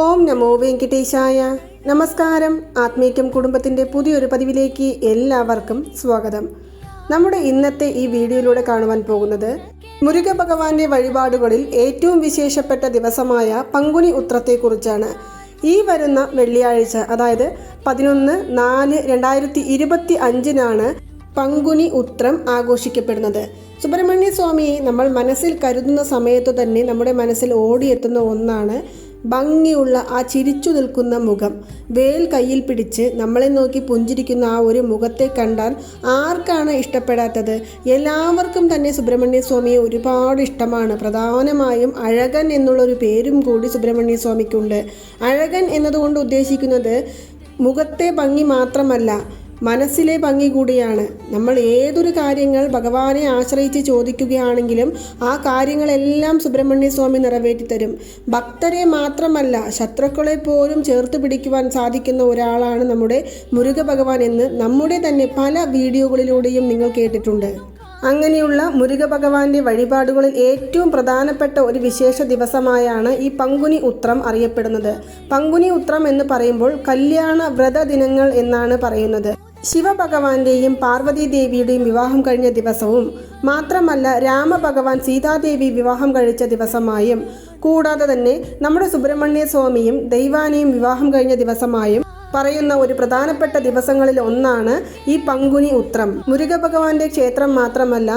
ഓം നമോ വെങ്കിടേശായ. നമസ്കാരം. ആത്മീകം കുടുംബത്തിൻ്റെ പുതിയൊരു പതിവിലേക്ക് എല്ലാവർക്കും സ്വാഗതം. നമ്മുടെ ഇന്നത്തെ ഈ വീഡിയോയിലൂടെ കാണുവാൻ പോകുന്നത് മുരുക ഭഗവാന്റെ വഴിപാടുകളിൽ ഏറ്റവും വിശേഷപ്പെട്ട ദിവസമായ പങ്കുനി ഉത്രത്തെക്കുറിച്ചാണ്. ഈ വരുന്ന വെള്ളിയാഴ്ച, അതായത് 11/4/2025 പങ്കുനി ഉത്രം ആഘോഷിക്കപ്പെടുന്നത്. സുബ്രഹ്മണ്യ സ്വാമിയെ നമ്മൾ മനസ്സിൽ കരുതുന്ന സമയത്തു തന്നെ നമ്മുടെ മനസ്സിൽ ഓടിയെത്തുന്ന ഒന്നാണ് ഭംഗിയുള്ള ആ ചിരിച്ചു നിൽക്കുന്ന മുഖം. വേൽ കയ്യിൽ പിടിച്ച് നമ്മളെ നോക്കി പുഞ്ചിരിക്കുന്ന ആ ഒരു മുഖത്തെ കണ്ടാൽ ആർക്കാണ് ഇഷ്ടപ്പെടാത്തത്? എല്ലാവർക്കും തന്നെ സുബ്രഹ്മണ്യ സ്വാമിയെ ഒരുപാട് ഇഷ്ടമാണ്. പ്രധാനമായും അഴകൻ എന്നുള്ളൊരു പേരും കൂടി സുബ്രഹ്മണ്യ സ്വാമിക്കുണ്ട്. അഴകൻ എന്നതുകൊണ്ട് ഉദ്ദേശിക്കുന്നത് മുഖത്തെ ഭംഗി മാത്രമല്ല, മനസ്സിലെ ഭംഗി കൂടിയാണ്. നമ്മൾ ഏതൊരു കാര്യങ്ങൾ ഭഗവാനെ ആശ്രയിച്ച് ചോദിക്കുകയാണെങ്കിലും ആ കാര്യങ്ങളെല്ലാം സുബ്രഹ്മണ്യ സ്വാമി നിറവേറ്റി തരും. ഭക്തരെ മാത്രമല്ല, ശത്രുക്കളെ പോലും ചേർത്ത് പിടിക്കുവാൻ സാധിക്കുന്ന ഒരാളാണ് നമ്മുടെ മുരുക ഭഗവാൻ എന്ന് നമ്മുടെ തന്നെ പല വീഡിയോകളിലൂടെയും നിങ്ങൾ കേട്ടിട്ടുണ്ട്. അങ്ങനെയുള്ള മുരുക ഭഗവാന്റെ വഴിപാടുകളിൽ ഏറ്റവും പ്രധാനപ്പെട്ട ഒരു വിശേഷ ദിവസമായാണ് ഈ പങ്കുനി ഉത്രം അറിയപ്പെടുന്നത്. പങ്കുനി ഉത്രം എന്ന് പറയുമ്പോൾ കല്യാണ വ്രത ദിനങ്ങൾ എന്നാണ് പറയുന്നത്. ശിവഭഗവാന്റെയും പാർവതി ദേവിയുടെയും വിവാഹം കഴിഞ്ഞ ദിവസവും മാത്രമല്ല, രാമഭഗവാൻ സീതാദേവി വിവാഹം കഴിച്ച ദിവസമായും, കൂടാതെ തന്നെ നമ്മുടെ സുബ്രഹ്മണ്യ സ്വാമിയും ദൈവാനെയും വിവാഹം കഴിഞ്ഞ ദിവസമായും പറയുന്ന ഒരു പ്രധാനപ്പെട്ട ദിവസങ്ങളിൽ ഒന്നാണ് ഈ പങ്കുനി ഉത്രം. മുരുക ഭഗവാന്റെ ക്ഷേത്രം മാത്രമല്ല,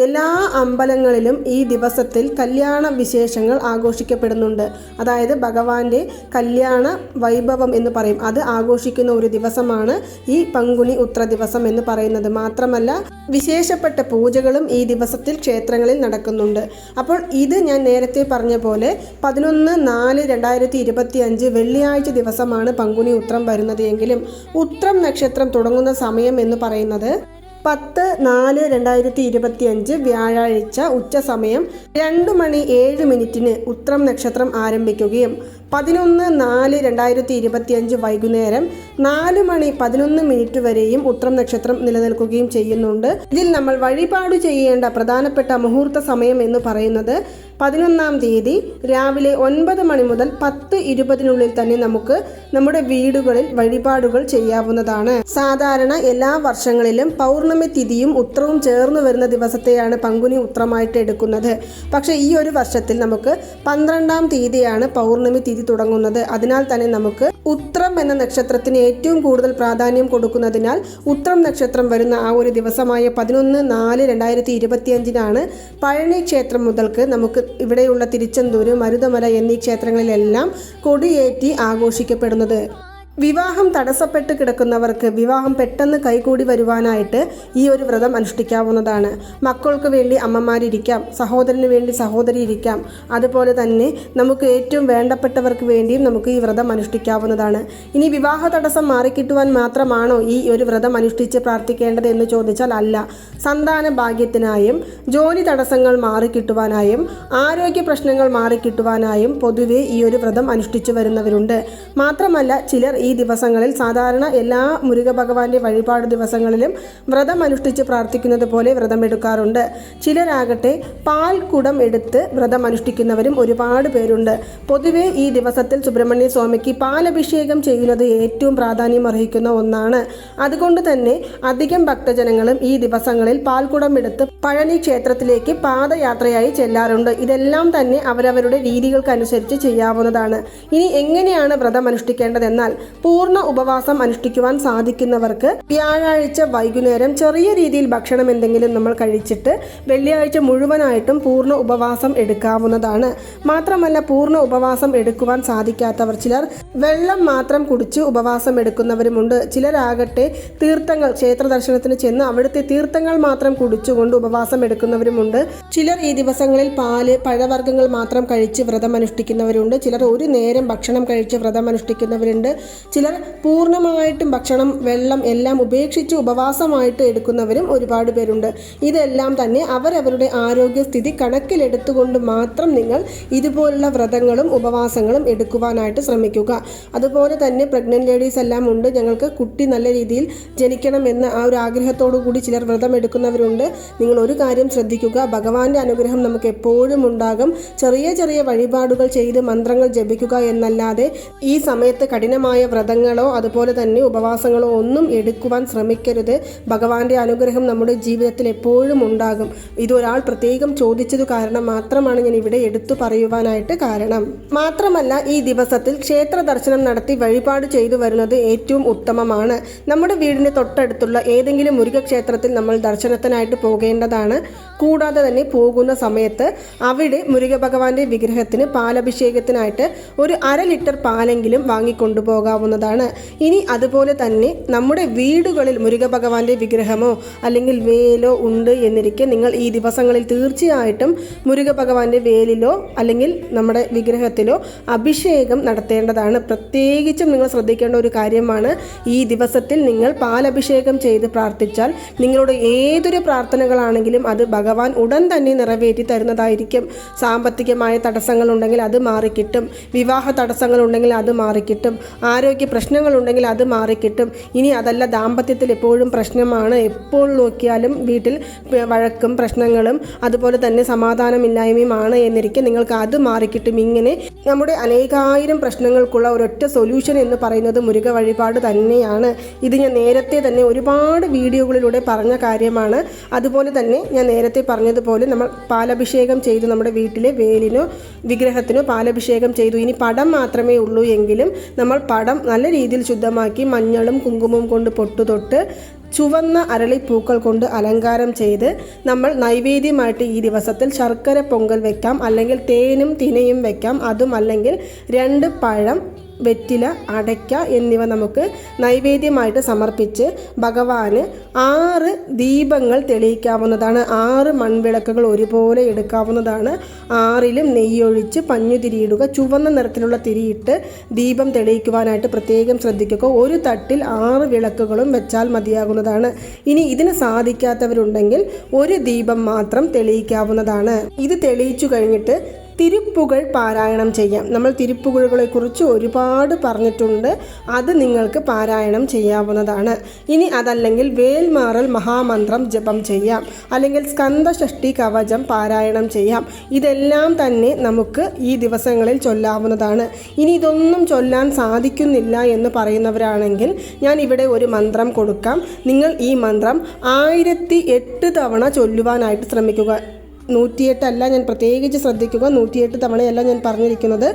എല്ലാ അമ്പലങ്ങളിലും ഈ ദിവസത്തിൽ കല്യാണ വിശേഷങ്ങൾ ആഘോഷിക്കപ്പെടുന്നുണ്ട്. അതായത് ഭഗവാന്റെ കല്യാണ വൈഭവം എന്ന് പറയും, അത് ആഘോഷിക്കുന്ന ഒരു ദിവസമാണ് ഈ പങ്കുനി ഉത്ര ദിവസം എന്ന് പറയുന്നത്. മാത്രമല്ല, വിശേഷപ്പെട്ട പൂജകളും ഈ ദിവസത്തിൽ ക്ഷേത്രങ്ങളിൽ നടക്കുന്നുണ്ട്. അപ്പോൾ ഇത് ഞാൻ നേരത്തെ പറഞ്ഞ പോലെ 11/4/2025 വെള്ളിയാഴ്ച ദിവസമാണ് പങ്കുനി ഉത്രം വരുന്നത് എങ്കിലും ഉത്രം നക്ഷത്രം തുടങ്ങുന്ന സമയം എന്ന് പറയുന്നത് 10/4/2025 വ്യാഴാഴ്ച ഉച്ച സമയം 2:07 ഉത്രം നക്ഷത്രം ആരംഭിക്കുകയും 11/4/2025 വൈകുന്നേരം 4:11 വരെയും ഉത്രം നക്ഷത്രം നിലനിൽക്കുകയും ചെയ്യുന്നുണ്ട്. ഇതിൽ നമ്മൾ വഴിപാട് ചെയ്യേണ്ട പ്രധാനപ്പെട്ട മുഹൂർത്ത സമയം എന്ന് പറയുന്നത് 11-ാം തീയതി രാവിലെ 9 മണി മുതൽ 10:20 തന്നെ നമുക്ക് നമ്മുടെ വീടുകളിൽ വഴിപാടുകൾ ചെയ്യാവുന്നതാണ്. സാധാരണ എല്ലാ വർഷങ്ങളിലും പൗർണമി തിഥിയും ഉത്രവും ചേർന്ന് വരുന്ന ദിവസത്തെയാണ് പങ്കുനി ഉത്രമായിട്ട് എടുക്കുന്നത്. പക്ഷേ ഈ ഒരു വർഷത്തിൽ നമുക്ക് 12-ാം തീയതിയാണ് പൗർണമി തിഥി തുടങ്ങുന്നത്. അതിനാൽ തന്നെ നമുക്ക് ഉത്രം എന്ന നക്ഷത്രത്തിന് ഏറ്റവും കൂടുതൽ പ്രാധാന്യം കൊടുക്കുന്നതിനാൽ ഉത്രം നക്ഷത്രം വരുന്ന ആ ഒരു ദിവസമായ 11/4/2025 പഴനി ക്ഷേത്രം മുതൽക്ക് നമുക്ക് ഇവിടെയുള്ള തിരുച്ചെന്തൂര്, മരുതമല എന്നീ ക്ഷേത്രങ്ങളിലെല്ലാം കൊടിയേറ്റി ആഘോഷിക്കപ്പെടുന്നത്. വിവാഹം തടസ്സപ്പെട്ട് കിടക്കുന്നവർക്ക് വിവാഹം പെട്ടെന്ന് കൈകൂടി വരുവാനായിട്ട് ഈ ഒരു വ്രതം അനുഷ്ഠിക്കാവുന്നതാണ്. മക്കൾക്ക് വേണ്ടി അമ്മമാരിരിക്കാം, സഹോദരന് വേണ്ടി സഹോദരി ഇരിക്കാം. അതുപോലെ തന്നെ നമുക്ക് ഏറ്റവും വേണ്ടപ്പെട്ടവർക്ക് വേണ്ടിയും നമുക്ക് ഈ വ്രതം അനുഷ്ഠിക്കാവുന്നതാണ്. ഇനി വിവാഹ തടസ്സം മാറിക്കിട്ടുവാൻ മാത്രമാണോ ഈ ഒരു വ്രതം അനുഷ്ഠിച്ച് പ്രാർത്ഥിക്കേണ്ടത് എന്ന് ചോദിച്ചാൽ അല്ല. സന്താന ഭാഗ്യത്തിനായും ജോലി തടസ്സങ്ങൾ മാറിക്കിട്ടുവാനായും ആരോഗ്യ പ്രശ്നങ്ങൾ മാറിക്കിട്ടുവാനായും പൊതുവെ ഈ ഒരു വ്രതം അനുഷ്ഠിച്ചു വരുന്നവരുണ്ട്. മാത്രമല്ല, ചിലർ ഈ ദിവസങ്ങളിൽ സാധാരണ എല്ലാ മുരുക ഭഗവാന്റെ വഴിപാട് ദിവസങ്ങളിലും വ്രതം അനുഷ്ഠിച്ച് പ്രാർത്ഥിക്കുന്നത് പോലെ വ്രതമെടുക്കാറുണ്ട്. ചിലരാകട്ടെ പാൽ കുടം എടുത്ത് വ്രതം അനുഷ്ഠിക്കുന്നവരും ഒരുപാട് പേരുണ്ട്. പൊതുവെ ഈ ദിവസത്തിൽ സുബ്രഹ്മണ്യ സ്വാമിക്ക് പാലഭിഷേകം ചെയ്യുന്നത് ഏറ്റവും പ്രാധാന്യം അർഹിക്കുന്ന ഒന്നാണ്. അതുകൊണ്ട് തന്നെ അധികം ഭക്തജനങ്ങളും ഈ ദിവസങ്ങളിൽ പാൽക്കുടം എടുത്ത് പഴനി ക്ഷേത്രത്തിലേക്ക് പാദയാത്രയായി ചെല്ലാറുണ്ട്. ഇതെല്ലാം തന്നെ അവരവരുടെ രീതികൾക്കനുസരിച്ച് ചെയ്യാവുന്നതാണ്. ഇനി എങ്ങനെയാണ് വ്രതം അനുഷ്ഠിക്കേണ്ടതെന്നാൽ, പൂർണ്ണ ഉപവാസം അനുഷ്ഠിക്കുവാൻ സാധിക്കുന്നവർക്ക് വ്യാഴാഴ്ച വൈകുന്നേരം ചെറിയ രീതിയിൽ ഭക്ഷണം എന്തെങ്കിലും നമ്മൾ കഴിച്ചിട്ട് വെള്ളിയാഴ്ച മുഴുവനായിട്ടും പൂർണ്ണ ഉപവാസം എടുക്കാവുന്നതാണ്. മാത്രമല്ല, പൂർണ്ണ ഉപവാസം എടുക്കുവാൻ സാധിക്കാത്തവർ ചിലർ വെള്ളം മാത്രം കുടിച്ച് ഉപവാസം എടുക്കുന്നവരുമുണ്ട്. ചിലരാകട്ടെ തീർത്ഥങ്ങൾ, ക്ഷേത്ര ദർശനത്തിന് ചെന്ന് അവിടുത്തെ തീർത്ഥങ്ങൾ മാത്രം കുടിച്ചുകൊണ്ട് ഉപവാസം എടുക്കുന്നവരുമുണ്ട്. ചിലർ ഈ ദിവസങ്ങളിൽ പാല്, പഴവർഗ്ഗങ്ങൾ മാത്രം കഴിച്ച് വ്രതം അനുഷ്ഠിക്കുന്നവരുണ്ട്. ചിലർ ഒരു നേരം ഭക്ഷണം കഴിച്ച് വ്രതം അനുഷ്ഠിക്കുന്നവരുണ്ട്. ചിലർ പൂർണ്ണമായിട്ടും ഭക്ഷണം, വെള്ളം എല്ലാം ഉപേക്ഷിച്ച് ഉപവാസമായിട്ട് എടുക്കുന്നവരും ഒരുപാട് പേരുണ്ട്. ഇതെല്ലാം തന്നെ അവരവരുടെ ആരോഗ്യസ്ഥിതി കണക്കിലെടുത്തുകൊണ്ട് മാത്രം നിങ്ങൾ ഇതുപോലുള്ള വ്രതങ്ങളും ഉപവാസങ്ങളും എടുക്കുവാനായിട്ട് ശ്രമിക്കുക. അതുപോലെ തന്നെ പ്രഗ്നന്റ് ലേഡീസ് എല്ലാം ഉണ്ട്, ഞങ്ങൾക്ക് കുട്ടി നല്ല രീതിയിൽ ജനിക്കണം എന്ന ആ ഒരു ആഗ്രഹത്തോടു കൂടി ചിലർ വ്രതം എടുക്കുന്നവരുണ്ട്. നിങ്ങൾ ഒരു കാര്യം ശ്രദ്ധിക്കുക, ഭഗവാന്റെ അനുഗ്രഹം നമുക്ക് എപ്പോഴും ഉണ്ടാകും. ചെറിയ ചെറിയ വഴിപാടുകൾ ചെയ്ത് മന്ത്രങ്ങൾ ജപിക്കുക എന്നല്ലാതെ ഈ സമയത്ത് കഠിനമായ വ്രതങ്ങളോ അതുപോലെ തന്നെ ഉപവാസങ്ങളോ ഒന്നും എടുക്കുവാൻ ശ്രമിക്കരുത്. ഭഗവാന്റെ അനുഗ്രഹം നമ്മുടെ ജീവിതത്തിൽ എപ്പോഴും ഉണ്ടാകും. ഇതൊരാൾ പ്രത്യേകം ചോദിച്ചത് കാരണം മാത്രമാണ് ഞാൻ ഇവിടെ എടുത്തു പറയുവാനായിട്ട് കാരണം. മാത്രമല്ല, ഈ ദിവസത്തിൽ ക്ഷേത്ര ദർശനം നടത്തി വഴിപാട് ചെയ്തു വരുന്നത് ഏറ്റവും ഉത്തമമാണ്. നമ്മുടെ വീടിന് തൊട്ടടുത്തുള്ള ഏതെങ്കിലും മുരുകക്ഷേത്രത്തിൽ നമ്മൾ ദർശനത്തിനായിട്ട് പോകേണ്ടതാണ്. കൂടാതെ തന്നെ പോകുന്ന സമയത്ത് അവിടെ മുരുക ഭഗവാന്റെ വിഗ്രഹത്തിന് പാലഭിഷേകത്തിനായിട്ട് ഒരു 1/2 ലിറ്റർ പാലെങ്കിലും വാങ്ങിക്കൊണ്ടുപോകാവുന്നതാണ്. ഇനി അതുപോലെ തന്നെ നമ്മുടെ വീടുകളിൽ മുരുക ഭഗവാന്റെ വിഗ്രഹമോ അല്ലെങ്കിൽ വേലോ ഉണ്ട് എന്നിരിക്കെ നിങ്ങൾ ഈ ദിവസങ്ങളിൽ തീർച്ചയായിട്ടും മുരുക ഭഗവാന്റെ വേലിലോ അല്ലെങ്കിൽ നമ്മുടെ വിഗ്രഹത്തിലോ അഭിഷേകം നടത്തേണ്ടതാണ്. പ്രത്യേകിച്ചും നിങ്ങൾ ശ്രദ്ധിക്കേണ്ട ഒരു കാര്യമാണ്, ഈ ദിവസത്തിൽ നിങ്ങൾ പാലഭിഷേകം ചെയ്ത് പ്രാർത്ഥിച്ചാൽ നിങ്ങളുടെ ഏതൊരു പ്രാർത്ഥനകളാണെങ്കിലും അത് ഭഗവാൻ ഉടൻ തന്നെ നിറവേറ്റി തരുന്നതായിരിക്കും. സാമ്പത്തികമായ തടസ്സങ്ങളുണ്ടെങ്കിൽ അത് മാറിക്കിട്ടും, വിവാഹ തടസ്സങ്ങളുണ്ടെങ്കിൽ അത് മാറിക്കിട്ടും, ആരോഗ്യ പ്രശ്നങ്ങളുണ്ടെങ്കിൽ അത് മാറിക്കിട്ടും. ഇനി അതല്ല, ദാമ്പത്യത്തിൽ എപ്പോഴും പ്രശ്നമാണ്, എപ്പോൾ നോക്കിയാലും വീട്ടിൽ വഴക്കും പ്രശ്നങ്ങളും അതുപോലെ തന്നെ സമാധാനമില്ലായ്മയുമാണ് എന്നിരിക്കെ നിങ്ങൾക്ക് അത് മാറിക്കിട്ടും. ഇങ്ങനെ നമ്മുടെ അനേകായിരം പ്രശ്നങ്ങൾക്കുള്ള ഒരൊറ്റ സൊല്യൂഷൻ എന്ന് പറയുന്നത് മുരുക വഴിപാട് തന്നെയാണ്. ഇത് ഞാൻ നേരത്തെ തന്നെ ഒരുപാട് വീഡിയോകളിലൂടെ പറഞ്ഞ കാര്യമാണ്. അതുപോലെ തന്നെ ഞാൻ നേരത്തെ പറഞ്ഞതുപോലെ നമ്മൾ പാലഭിഷേകം ചെയ്തു, നമ്മുടെ വീട്ടിലെ വേലിനോ വിഗ്രഹത്തിനോ പാലഭിഷേകം ചെയ്തു. ഇനി പടം മാത്രമേ ഉള്ളൂ എങ്കിലും നമ്മൾ പടം നല്ല രീതിയിൽ ശുദ്ധമാക്കി മഞ്ഞളും കുങ്കുമവും കൊണ്ട് പൊട്ടുതൊട്ട് ചുവന്ന അരളിപ്പൂക്കൾ കൊണ്ട് അലങ്കാരം ചെയ്ത് നമ്മൾ നൈവേദ്യമായിട്ട് ഈ ദിവസത്തിൽ ശർക്കര പൊങ്കൽ വെക്കാം, അല്ലെങ്കിൽ തേനും തിനയും വെക്കാം. അതും അല്ലെങ്കിൽ 2 പഴം, വെറ്റില, അടയ്ക്ക എന്നിവ നമുക്ക് നൈവേദ്യമായിട്ട് സമർപ്പിച്ച് ഭഗവാന് 6 ദീപങ്ങൾ തെളിയിക്കാവുന്നതാണ്. 6 മൺവിളക്കുകൾ ഒരുപോലെ എടുക്കാവുന്നതാണ്. 6ലും നെയ്യൊഴിച്ച് പഞ്ഞുതിരിയിടുക. ചുവന്ന നിറത്തിലുള്ള തിരിയിട്ട് ദീപം തെളിയിക്കുവാനായിട്ട് പ്രത്യേകം ശ്രദ്ധിക്കുക. ഒരു തട്ടിൽ 6 വിളക്കുകളും വെച്ചാൽ മതിയാകുന്നതാണ്. ഇനി ഇതിന് സാധിക്കാത്തവരുണ്ടെങ്കിൽ ഒരു ദീപം മാത്രം തെളിയിക്കാവുന്നതാണ്. ഇത് തെളിയിച്ചു കഴിഞ്ഞിട്ട് തിരുപ്പുകൾ പാരായണം ചെയ്യാം. നമ്മൾ തിരുപ്പുകളെക്കുറിച്ച് ഒരുപാട് പറഞ്ഞിട്ടുണ്ട്, അത് നിങ്ങൾക്ക് പാരായണം ചെയ്യാവുന്നതാണ്. ഇനി അതല്ലെങ്കിൽ വേൽമാറൽ മഹാമന്ത്രം ജപം ചെയ്യാം, അല്ലെങ്കിൽ സ്കന്ദഷഷ്ടി കവചം പാരായണം ചെയ്യാം. ഇതെല്ലാം തന്നെ നമുക്ക് ഈ ദിവസങ്ങളിൽ ചൊല്ലാവുന്നതാണ്. ഇനി ഇതൊന്നും ചൊല്ലാൻ സാധിക്കുന്നില്ല എന്ന് പറയുന്നവരാണെങ്കിൽ ഞാൻ ഇവിടെ ഒരു മന്ത്രം കൊടുക്കാം. നിങ്ങൾ ഈ മന്ത്രം 1008 തവണ ചൊല്ലുവാനായിട്ട് ശ്രമിക്കുക. 108 അല്ല, ഞാൻ പ്രത്യേകിച്ച് ശ്രദ്ധിക്കുക, 108 തവണയല്ല ഞാൻ പറഞ്ഞിരിക്കുന്നത്,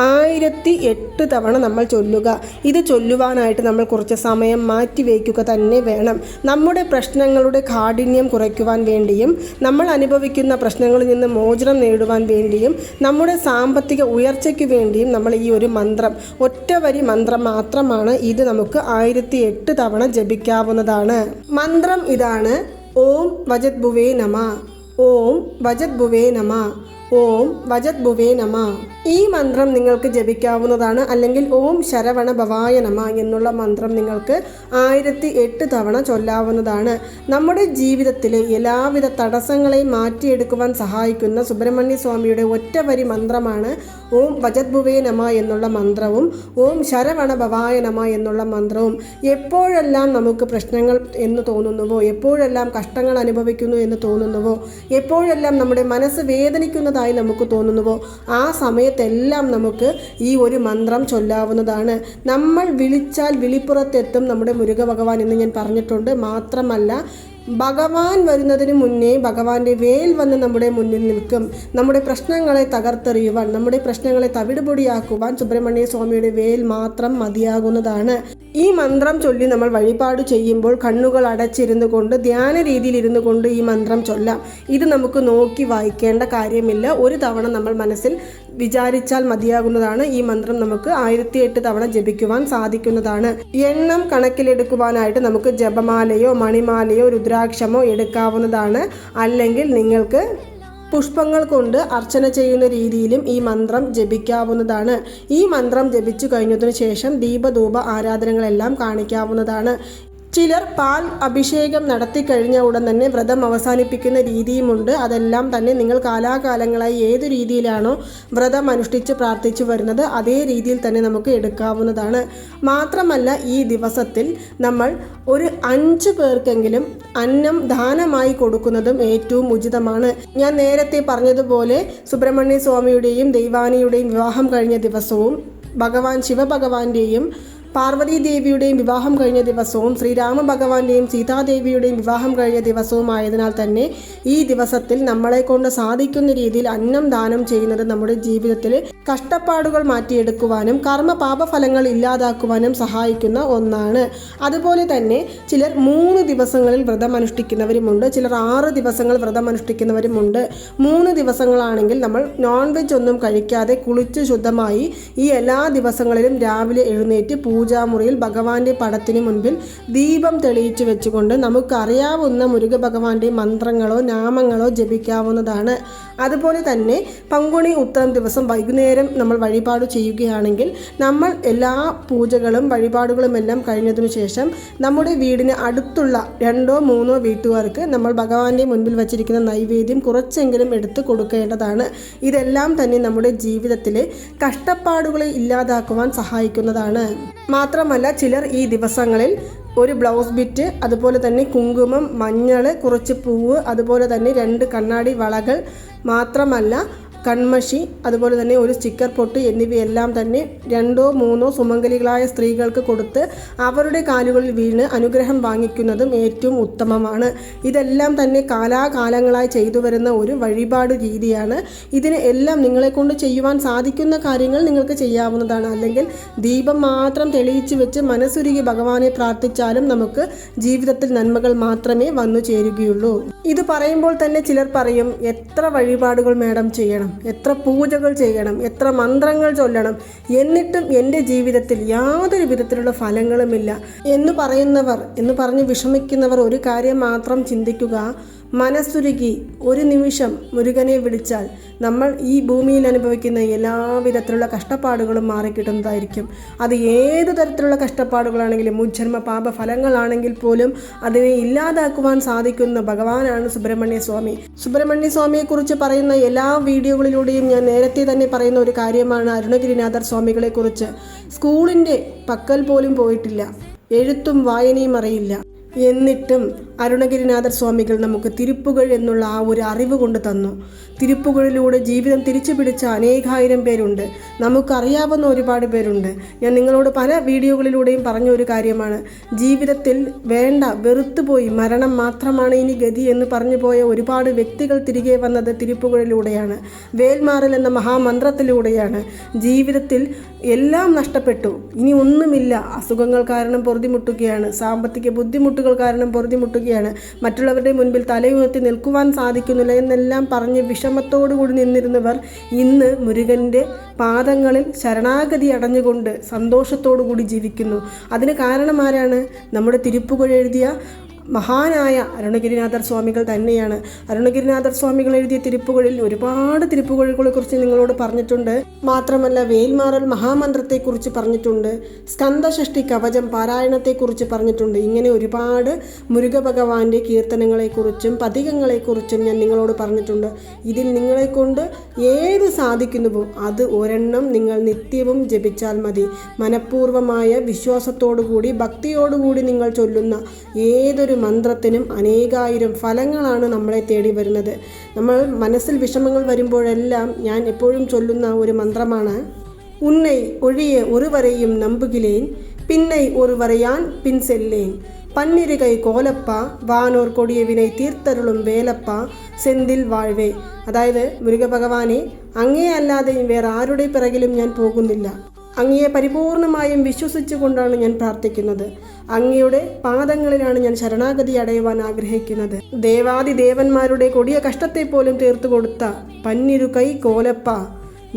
1008 തവണ നമ്മൾ ചൊല്ലുക. ഇത് ചൊല്ലുവാനായിട്ട് നമ്മൾ കുറച്ച് സമയം മാറ്റി വയ്ക്കുക തന്നെ വേണം. നമ്മുടെ പ്രശ്നങ്ങളുടെ കാഠിന്യം കുറയ്ക്കുവാൻ വേണ്ടിയും നമ്മൾ അനുഭവിക്കുന്ന പ്രശ്നങ്ങളിൽ നിന്ന് മോചനം നേടുവാൻ വേണ്ടിയും നമ്മുടെ സാമ്പത്തിക ഉയർച്ചയ്ക്ക് വേണ്ടിയും നമ്മൾ ഈ ഒരു മന്ത്രം, ഒറ്റ വരി മന്ത്രം മാത്രമാണ് ഇത്, നമുക്ക് 1008 തവണ ജപിക്കാവുന്നതാണ്. മന്ത്രം ഇതാണ്: ഓം വജത് ഭുവേ നമ, ഓം വജത് ഭുവേ നമ, ഓം വജത് ഭുവേ നമ. ഈ മന്ത്രം നിങ്ങൾക്ക് ജപിക്കാവുന്നതാണ്. അല്ലെങ്കിൽ ഓം ശരവണ ഭവായ നമ എന്നുള്ള മന്ത്രം നിങ്ങൾക്ക് 1008 തവണ ചൊല്ലാവുന്നതാണ്. നമ്മുടെ ജീവിതത്തിലെ എല്ലാവിധ തടസ്സങ്ങളെയും മാറ്റിയെടുക്കുവാൻ സഹായിക്കുന്ന സുബ്രഹ്മണ്യ സ്വാമിയുടെ ഒറ്റ വരി മന്ത്രമാണ് ഓം വജത് ഭുവേ നമ എന്നുള്ള മന്ത്രവും ഓം ശരവണ ഭവായ നമ എന്നുള്ള മന്ത്രവും. എപ്പോഴെല്ലാം നമുക്ക് പ്രശ്നങ്ങൾ എന്ന് തോന്നുന്നുവോ, എപ്പോഴെല്ലാം കഷ്ടങ്ങൾ അനുഭവിക്കുന്നു എന്ന് തോന്നുന്നുവോ, എപ്പോഴെല്ലാം നമ്മുടെ മനസ്സ് വേദനിക്കുന്നതായി നമുക്ക് തോന്നുന്നുവോ, ആ സമയത്തെല്ലാം നമുക്ക് ഈ ഒരു മന്ത്രം ചൊല്ലാവുന്നതാണ്. നമ്മൾ വിളിച്ചാൽ വിളിപ്പുറത്തെത്തും നമ്മുടെ മുരുക ഭഗവാൻ എന്ന് ഞാൻ പറഞ്ഞിട്ടുണ്ട്. മാത്രമല്ല, ഭഗവാൻ വരുന്നതിന് മുന്നേ ഭഗവാന്റെ വേൽ വന്ന് നമ്മുടെ മുന്നിൽ നിൽക്കും. നമ്മുടെ പ്രശ്നങ്ങളെ തകർത്തെറിയുവാൻ, നമ്മുടെ പ്രശ്നങ്ങളെ തവിടുപൊടിയാക്കുവാൻ സുബ്രഹ്മണ്യ സ്വാമിയുടെ വേൽ മാത്രം മതിയാകുന്നതാണ്. ഈ മന്ത്രം ചൊല്ലി നമ്മൾ വഴിപാട് ചെയ്യുമ്പോൾ കണ്ണുകൾ അടച്ചിരുന്നു കൊണ്ട്, ധ്യാന രീതിയിൽ ഇരുന്നു കൊണ്ട് ഈ മന്ത്രം ചൊല്ലാം. ഇത് നമുക്ക് നോക്കി വായിക്കേണ്ട കാര്യമില്ല. ഒരു തവണ നമ്മൾ മനസ്സിൽ വിചാരിച്ചാൽ മതിയാകുന്നതാണ്. ഈ മന്ത്രം നമുക്ക് 1008 തവണ ജപിക്കുവാൻ സാധിക്കുന്നതാണ്. എണ്ണം കണക്കിലെടുക്കുവാനായിട്ട് നമുക്ക് ജപമാലയോ മണിമാലയോ രുദ്രാക്ഷമോ എടുക്കാവുന്നതാണ്. അല്ലെങ്കിൽ നിങ്ങൾക്ക് പുഷ്പങ്ങൾ കൊണ്ട് അർച്ചന ചെയ്യുന്ന രീതിയിലും ഈ മന്ത്രം ജപിക്കാവുന്നതാണ്. ഈ മന്ത്രം ജപിച്ചു കഴിഞ്ഞതിനു ശേഷം ദീപധൂപ ആരാധനകളെല്ലാം കാണിക്കാവുന്നതാണ്. ചിലർ പാൽ അഭിഷേകം നടത്തി കഴിഞ്ഞ ഉടൻ തന്നെ വ്രതം അവസാനിപ്പിക്കുന്ന രീതിയുമുണ്ട്. അതെല്ലാം തന്നെ നിങ്ങൾ കാലാകാലങ്ങളായി ഏതു രീതിയിലാണോ വ്രതം അനുഷ്ഠിച്ച് പ്രാർത്ഥിച്ചു വരുന്നത് അതേ രീതിയിൽ തന്നെ നമുക്ക് എടുക്കാവുന്നതാണ്. മാത്രമല്ല ഈ ദിവസത്തിൽ നമ്മൾ ഒരു 5 പേർക്കെങ്കിലും അന്നം ദാനമായി കൊടുക്കുന്നതും ഏറ്റവും ഉചിതമാണ്. ഞാൻ നേരത്തെ പറഞ്ഞതുപോലെ സുബ്രഹ്മണ്യ സ്വാമിയുടെയും ദൈവാനിയുടെയും വിവാഹം കഴിഞ്ഞ ദിവസവും ഭഗവാൻ ശിവഭഗവാന്റെയും പാർവതീദേവിയുടെയും വിവാഹം കഴിഞ്ഞ ദിവസവും ശ്രീരാമ ഭഗവാന്റെയും സീതാദേവിയുടെയും വിവാഹം കഴിഞ്ഞ ദിവസവുമായതിനാൽ തന്നെ ഈ ദിവസത്തിൽ നമ്മളെ കൊണ്ട് സാധിക്കുന്ന രീതിയിൽ അന്നം ദാനം ചെയ്യുന്നത് നമ്മുടെ ജീവിതത്തിൽ കഷ്ടപ്പാടുകൾ മാറ്റിയെടുക്കുവാനും കർമ്മ പാപഫലങ്ങൾ ഇല്ലാതാക്കുവാനും സഹായിക്കുന്ന ഒന്നാണ്. അതുപോലെ തന്നെ ചിലർ 3 ദിവസങ്ങളിൽ വ്രതം അനുഷ്ഠിക്കുന്നവരുമുണ്ട്, ചിലർ 6 ദിവസങ്ങൾ വ്രതം അനുഷ്ഠിക്കുന്നവരുമുണ്ട്. 3 ദിവസങ്ങളാണെങ്കിൽ നമ്മൾ നോൺ വെജ് ഒന്നും കഴിക്കാതെ കുളിച്ച് ശുദ്ധമായി ഈ എല്ലാ ദിവസങ്ങളിലും രാവിലെ എഴുന്നേറ്റ് പൂജാമുറിയിൽ ഭഗവാന്റെ പടത്തിന് മുൻപിൽ ദീപം തെളിയിച്ചു വെച്ചുകൊണ്ട് നമുക്കറിയാവുന്ന മുരുക ഭഗവാന്റെ മന്ത്രങ്ങളോ നാമങ്ങളോ ജപിക്കാവുന്നതാണ്. അതുപോലെ തന്നെ പങ്കുണി ഉത്രം ദിവസം വൈകുന്നേരം നമ്മൾ വഴിപാട് ചെയ്യുകയാണെങ്കിൽ നമ്മൾ എല്ലാ പൂജകളും വഴിപാടുകളും എല്ലാം കഴിഞ്ഞതിനു ശേഷം നമ്മുടെ വീടിന് അടുത്തുള്ള 2-3 വീട്ടുകാർക്ക് നമ്മൾ ഭഗവാന്റെ മുൻപിൽ വച്ചിരിക്കുന്ന നൈവേദ്യം കുറച്ചെങ്കിലും എടുത്തു കൊടുക്കേണ്ടതാണ്. ഇതെല്ലാം തന്നെ നമ്മുടെ ജീവിതത്തിലെ കഷ്ടപ്പാടുകളെ ഇല്ലാതാക്കുവാൻ സഹായിക്കുന്നതാണ്. മാത്രമല്ല ചിലർ ഈ ദിവസങ്ങളിൽ ഒരു ബ്ലൗസ് ബിറ്റ്, അതുപോലെ തന്നെ കുങ്കുമം, മഞ്ഞൾ, കുറച്ച് പൂവ്, അതുപോലെ തന്നെ 2 കണ്ണാടി വളകൾ, മാത്രമല്ല കൺമഷി, അതുപോലെ തന്നെ ഒരു സ്റ്റിക്കർ പൊട്ട് എന്നിവയെല്ലാം തന്നെ 2-3 സുമംഗലികളായ സ്ത്രീകൾക്ക് കൊടുത്ത് അവരുടെ കാലുകളിൽ വീണ് അനുഗ്രഹം വാങ്ങിക്കുന്നതും ഏറ്റവും ഉത്തമമാണ്. ഇതെല്ലാം തന്നെ കാലാകാലങ്ങളായി ചെയ്തു വരുന്ന ഒരു വഴിപാട് രീതിയാണ്. ഇതിന് എല്ലാം നിങ്ങളെ കൊണ്ട് ചെയ്യുവാൻ സാധിക്കുന്ന കാര്യങ്ങൾ നിങ്ങൾക്ക് ചെയ്യാവുന്നതാണ്. അല്ലെങ്കിൽ ദീപം മാത്രം തെളിയിച്ചു വെച്ച് മനസ്സുരുകി ഭഗവാനെ പ്രാർത്ഥിച്ചാലും നമുക്ക് ജീവിതത്തിൽ നന്മകൾ മാത്രമേ വന്നു ചേരുകയുള്ളൂ. ഇത് പറയുമ്പോൾ തന്നെ ചിലർ പറയും, എത്ര വഴിപാടുകൾ മാഡം ചെയ്യണം, എത്ര പൂജകൾ ചെയ്യണം, എത്ര മന്ത്രങ്ങൾ ചൊല്ലണം, എന്നിട്ടും എൻ്റെ ജീവിതത്തിൽ യാതൊരു വിധത്തിലുള്ള ഫലങ്ങളുമില്ല എന്ന് പറഞ്ഞ് വിഷമിക്കുന്നവർ ഒരു കാര്യം മാത്രം ചിന്തിക്കുക. മനസ്സുരുകി ഒരു നിമിഷം മുരുകനെ വിളിച്ചാൽ നമ്മൾ ഈ ഭൂമിയിൽ അനുഭവിക്കുന്ന എല്ലാവിധത്തിലുള്ള കഷ്ടപ്പാടുകളും മാറിക്കിട്ടുന്നതായിരിക്കും. അത് ഏതു തരത്തിലുള്ള കഷ്ടപ്പാടുകളാണെങ്കിലും മുജ്ജന്മ പാപ ഫലങ്ങളാണെങ്കിൽ പോലും അതിനെ ഇല്ലാതാക്കുവാൻ സാധിക്കുന്ന ഭഗവാനാണ് സുബ്രഹ്മണ്യ സ്വാമി. സുബ്രഹ്മണ്യ സ്വാമിയെക്കുറിച്ച് പറയുന്ന എല്ലാ വീഡിയോകളിലൂടെയും ഞാൻ നേരത്തെ തന്നെ പറയുന്ന ഒരു കാര്യമാണ് അരുണഗിരിനാഥർ സ്വാമികളെ കുറിച്ച്. സ്കൂളിൻ്റെ പക്കൽ പോലും പോയിട്ടില്ല, എഴുത്തും വായനയും അറിയില്ല, എന്നിട്ടും അരുണഗിരിനാഥർ സ്വാമികൾ നമുക്ക് തിരുപ്പുകഴ് എന്നുള്ള ആ ഒരു അറിവ് കൊണ്ട് തന്നു. തിരുപ്പുകഴിലൂടെ ജീവിതം തിരിച്ചു പിടിച്ച അനേകായിരം പേരുണ്ട്, നമുക്കറിയാവുന്ന ഒരുപാട് പേരുണ്ട്. ഞാൻ നിങ്ങളോട് പല വീഡിയോകളിലൂടെയും പറഞ്ഞ ഒരു കാര്യമാണ്, ജീവിതത്തിൽ വേണ്ട വെറുത്തുപോയി മരണം മാത്രമാണ് ഇനി ഗതി എന്ന് പറഞ്ഞു പോയ ഒരുപാട് വ്യക്തികൾ തിരികെ വന്നത് തിരുപ്പുകഴിലൂടെയാണ്, വേൽമാറൽ എന്ന മഹാമന്ത്രത്തിലൂടെയാണ്. ജീവിതത്തിൽ എല്ലാം നഷ്ടപ്പെട്ടു, ഇനി ഒന്നുമില്ല, അസുഖങ്ങൾ കാരണം പൊറുതിമുട്ടുകയാണ്, സാമ്പത്തിക ബുദ്ധിമുട്ടുകൾ കാരണം പൊറുതിമുട്ടുകയാണ്, മറ്റുള്ളവരുടെ മുൻപിൽ തലയുയർത്തി നിൽക്കുവാൻ സാധിക്കുന്നില്ല എന്നെല്ലാം പറഞ്ഞ് വിഷമത്തോടുകൂടി നിന്നിരുന്നവർ ഇന്ന് മുരുകൻ്റെ പാദങ്ങളിൽ ശരണാഗതി അടഞ്ഞുകൊണ്ട് സന്തോഷത്തോടു കൂടി ജീവിക്കുന്നു. അതിന് കാരണം ആരാണ്? നമ്മുടെ തിരുപ്പുകഴ് എഴുതിയ മഹാനായ അരുണഗിരിനാഥർ സ്വാമികൾ തന്നെയാണ്. അരുണഗിരിനാഥർ സ്വാമികൾ എഴുതിയ തിരുപ്പുകഴിൽ ഒരുപാട് തിരുപ്പുകഴികളെ കുറിച്ച് നിങ്ങളോട് പറഞ്ഞിട്ടുണ്ട്. മാത്രമല്ല വേൽമാറൽ മഹാമന്ത്രത്തെക്കുറിച്ച് പറഞ്ഞിട്ടുണ്ട്, സ്കന്ദഷഷ്ടി കവചം പാരായണത്തെക്കുറിച്ച് പറഞ്ഞിട്ടുണ്ട്. ഇങ്ങനെ ഒരുപാട് മുരുക ഭഗവാന്റെ കീർത്തനങ്ങളെക്കുറിച്ചും പതികങ്ങളെക്കുറിച്ചും ഞാൻ നിങ്ങളോട് പറഞ്ഞിട്ടുണ്ട്. ഇതിൽ നിങ്ങളെക്കൊണ്ട് ഏത് സാധിക്കുന്നുവോ അത് ഒരെണ്ണം നിങ്ങൾ നിത്യവും ജപിച്ചാൽ മതി. മനഃപൂർവമായ വിശ്വാസത്തോടുകൂടി ഭക്തിയോടുകൂടി നിങ്ങൾ ചൊല്ലുന്ന ഏതൊരു മന്ത്രത്തിനും അനേകായിരം ഫലങ്ങളാണ് നമ്മളെ തേടി വരുന്നത്. നമ്മൾ മനസ്സിൽ വിഷമങ്ങൾ വരുമ്പോഴെല്ലാം ഞാൻ എപ്പോഴും ചൊല്ലുന്ന ഒരു മന്ത്രമാണ്, ഉന്നൈ ഒഴിയ ഒരുവരെയും നമ്പുകിലേൻ, പിന്നൈ ഒരുവരെയാൻ പിൻസെല്ലേൻ, പന്നിരുകൈ കോലപ്പ വാനോർ കൊടിയവിനെ തീർത്തരുളും വേലപ്പ സെന്തിൽ വാഴ്വേ. അതായത് മുരുക ഭഗവാനെ, അങ്ങേ അല്ലാതെ വേറെ ആരുടെ പിറകിലും ഞാൻ പോകുന്നില്ല, അങ്ങയെ പരിപൂർണമായും വിശ്വസിച്ചുകൊണ്ടാണ് ഞാൻ പ്രാർത്ഥിക്കുന്നത്, അങ്ങയുടെ പാദങ്ങളിലാണ് ഞാൻ ശരണാഗതി അടയുവാൻ ആഗ്രഹിക്കുന്നത്. ദേവാദിദേവന്മാരുടെ കൊടിയ കഷ്ടത്തെ പോലും തീർത്തു കൊടുത്ത പന്നിരുകൈ കോലപ്പ,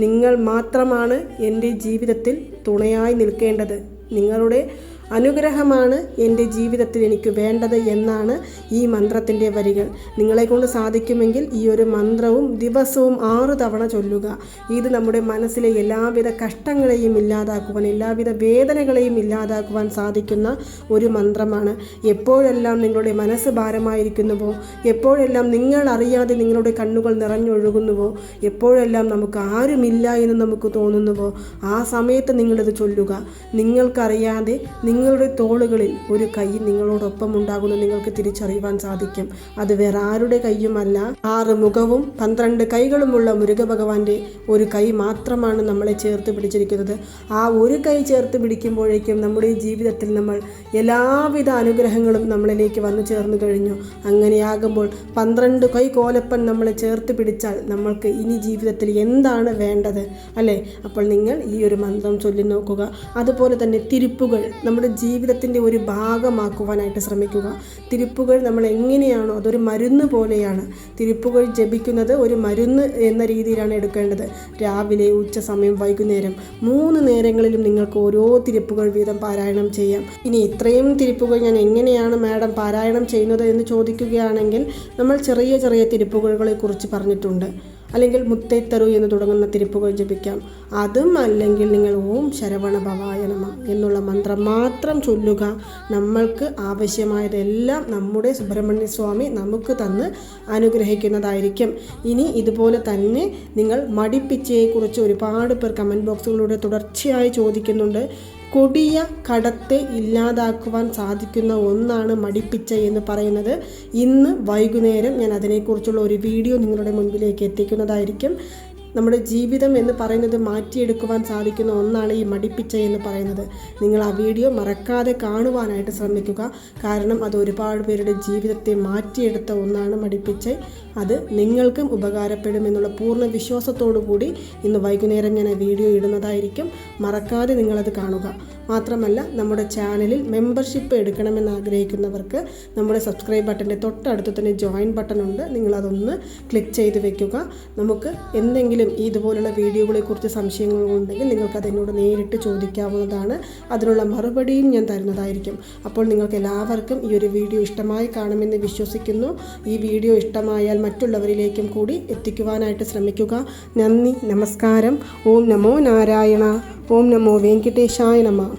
നിങ്ങൾ മാത്രമാണ് എൻ്റെ ജീവിതത്തിൽ തുണയായി നിൽക്കേണ്ടത്. നിങ്ങളുടെ അനുഗ്രഹമാണ് എൻ്റെ ജീവിതത്തിൽ എനിക്ക് വേണ്ടത് എന്നാണ് ഈ മന്ത്രത്തിൻ്റെ വരികൾ. നിങ്ങളെക്കൊണ്ട് സാധിക്കുമെങ്കിൽ ഈ ഒരു മന്ത്രവും ദിവസവും 6 തവണ ചൊല്ലുക. ഇത് നമ്മുടെ മനസ്സിലെ എല്ലാവിധ കഷ്ടങ്ങളെയും ഇല്ലാതാക്കുവാൻ, എല്ലാവിധ വേദനകളെയും ഇല്ലാതാക്കുവാൻ സാധിക്കുന്ന ഒരു മന്ത്രമാണ്. എപ്പോഴെല്ലാം നിങ്ങളുടെ മനസ്സ് ഭാരമായിരിക്കുന്നുവോ, എപ്പോഴെല്ലാം നിങ്ങൾ അറിയാതെ നിങ്ങളുടെ കണ്ണുകൾ നിറഞ്ഞൊഴുകുന്നുവോ, എപ്പോഴെല്ലാം നമുക്ക് ആരുമില്ല എന്ന് നമുക്ക് തോന്നുന്നുവോ, ആ സമയത്ത് നിങ്ങളിത് ചൊല്ലുക. നിങ്ങൾക്കറിയാതെ നിങ്ങളുടെ തോളുകളിൽ ഒരു കൈ നിങ്ങളോടൊപ്പം ഉണ്ടാകുന്നു നിങ്ങൾക്ക് തിരിച്ചറിയുവാൻ സാധിക്കും. അത് വേറെ ആരുടെ കൈയുമല്ല, 6 മുഖവും 12 കൈകളുമുള്ള മുരുക ഭഗവാന്റെ ഒരു കൈ മാത്രമാണ് നമ്മളെ ചേർത്ത് പിടിച്ചിരിക്കുന്നത്. ആ ഒരു കൈ ചേർത്ത് പിടിക്കുമ്പോഴേക്കും നമ്മുടെ ജീവിതത്തിൽ നമ്മൾ എല്ലാവിധ അനുഗ്രഹങ്ങളും നമ്മളിലേക്ക് വന്നു ചേർന്ന് കഴിഞ്ഞു. അങ്ങനെയാകുമ്പോൾ 12 കൈ കോലപ്പൻ നമ്മളെ ചേർത്ത് പിടിച്ചാൽ നമ്മൾക്ക് ഇനി ജീവിതത്തിൽ എന്താണ് വേണ്ടത് അല്ലേ? അപ്പോൾ നിങ്ങൾ ഈ ഒരു മന്ത്രം ചൊല്ലി നോക്കുക. അതുപോലെ തന്നെ തിരുപ്പുകൾ നമ്മുടെ ജീവിതത്തിൻ്റെ ഒരു ഭാഗമാക്കുവാനായിട്ട് ശ്രമിക്കുക. തിരുപ്പുകൾ നമ്മൾ എങ്ങനെയാണോ, അതൊരു മരുന്ന് പോലെയാണ്. തിരുപ്പുകൾ ജപിക്കുന്നത് ഒരു മരുന്ന് എന്ന രീതിയിലാണ് എടുക്കേണ്ടത്. രാവിലെ, ഉച്ച സമയം, വൈകുന്നേരം 3 നേരങ്ങളിലും നിങ്ങൾക്ക് ഓരോ തിരുപ്പുകൾ വീതം പാരായണം ചെയ്യാം. ഇനി ഇത്രയും തിരുപ്പുകൾ ഞാൻ എങ്ങനെയാണ് മാഡം പാരായണം ചെയ്യുന്നത് എന്ന് ചോദിക്കുകയാണെങ്കിൽ, നമ്മൾ ചെറിയ ചെറിയ തിരുപ്പുകളെ കുറിച്ച് പറഞ്ഞിട്ടുണ്ട്. അല്ലെങ്കിൽ മുത്തേത്തറു എന്ന് തുടങ്ങുന്ന തിരുപ്പുകൾ ജപിക്കാം. അതും അല്ലെങ്കിൽ നിങ്ങൾ ഓം ശരവണ ഭവായ നമഃ എന്നുള്ള മന്ത്രം മാത്രം ചൊല്ലുക. നമ്മൾക്ക് ആവശ്യമായതെല്ലാം നമ്മുടെ സുബ്രഹ്മണ്യ സ്വാമി നമുക്ക് തന്ന് അനുഗ്രഹിക്കുന്നതായിരിക്കും. ഇനി ഇതുപോലെ തന്നെ നിങ്ങൾ മടിപ്പിച്ചയെക്കുറിച്ച് ഒരുപാട് പേർ കമൻറ്റ് ബോക്സുകളിലൂടെ തുടർച്ചയായി ചോദിക്കുന്നുണ്ട്. കൊടിയ കടത്തെ ഇല്ലാതാക്കുവാൻ സാധിക്കുന്ന ഒന്നാണ് മടിപ്പിച്ച എന്ന് പറയുന്നത്. ഇന്ന് വൈകുന്നേരം ഞാൻ അതിനെക്കുറിച്ചുള്ള ഒരു വീഡിയോ നിങ്ങളുടെ മുൻപിലേക്ക് എത്തിക്കുന്നതായിരിക്കും. നമ്മുടെ ജീവിതം എന്ന് പറയുന്നത് മാറ്റിയെടുക്കുവാൻ സാധിക്കുന്ന ഒന്നാണ് ഈ മടിപ്പിച്ച എന്ന് പറയുന്നത്. നിങ്ങൾ ആ വീഡിയോ മറക്കാതെ കാണുവാനായിട്ട് ശ്രമിക്കുക. കാരണം അത് ഒരുപാട് പേരുടെ ജീവിതത്തെ മാറ്റിയെടുത്ത ഒന്നാണ് മടിപ്പിച്ച. അത് നിങ്ങൾക്കും ഉപകാരപ്പെടുമെന്നുള്ള പൂർണ്ണ വിശ്വാസത്തോടു കൂടി ഇന്ന് വൈകുന്നേരം ഞാൻ ആ വീഡിയോ ഇടുന്നതായിരിക്കും. മറക്കാതെ നിങ്ങളത് കാണുക. മാത്രമല്ല, നമ്മുടെ ചാനലിൽ മെമ്പർഷിപ്പ് എടുക്കണമെന്ന് ആഗ്രഹിക്കുന്നവർക്ക് നമ്മുടെ സബ്സ്ക്രൈബ് ബട്ടൻ്റെ തൊട്ടടുത്ത് തന്നെ ജോയിൻ ബട്ടൺ ഉണ്ട്. നിങ്ങളതൊന്ന് ക്ലിക്ക് ചെയ്ത് വെക്കുക. നമുക്ക് എന്തെങ്കിലും ഇതുപോലുള്ള വീഡിയോകളെക്കുറിച്ച് സംശയങ്ങളുണ്ടെങ്കിൽ നിങ്ങൾക്കത് എന്നോട് നേരിട്ട് ചോദിക്കാവുന്നതാണ്. അതിനുള്ള മറുപടിയും ഞാൻ തരുന്നതായിരിക്കും. അപ്പോൾ നിങ്ങൾക്ക് എല്ലാവർക്കും ഈ ഒരു വീഡിയോ ഇഷ്ടമായി കാണുമെന്ന് വിശ്വസിക്കുന്നു. ഈ വീഡിയോ ഇഷ്ടമായാൽ മറ്റുള്ളവരിലേക്കും കൂടി എത്തിക്കുവാനായിട്ട് ശ്രമിക്കുക. നന്ദി, നമസ്കാരം. ഓം നമോ നാരായണ. ഓം നമോ വെങ്കിടേശായ നമഃ.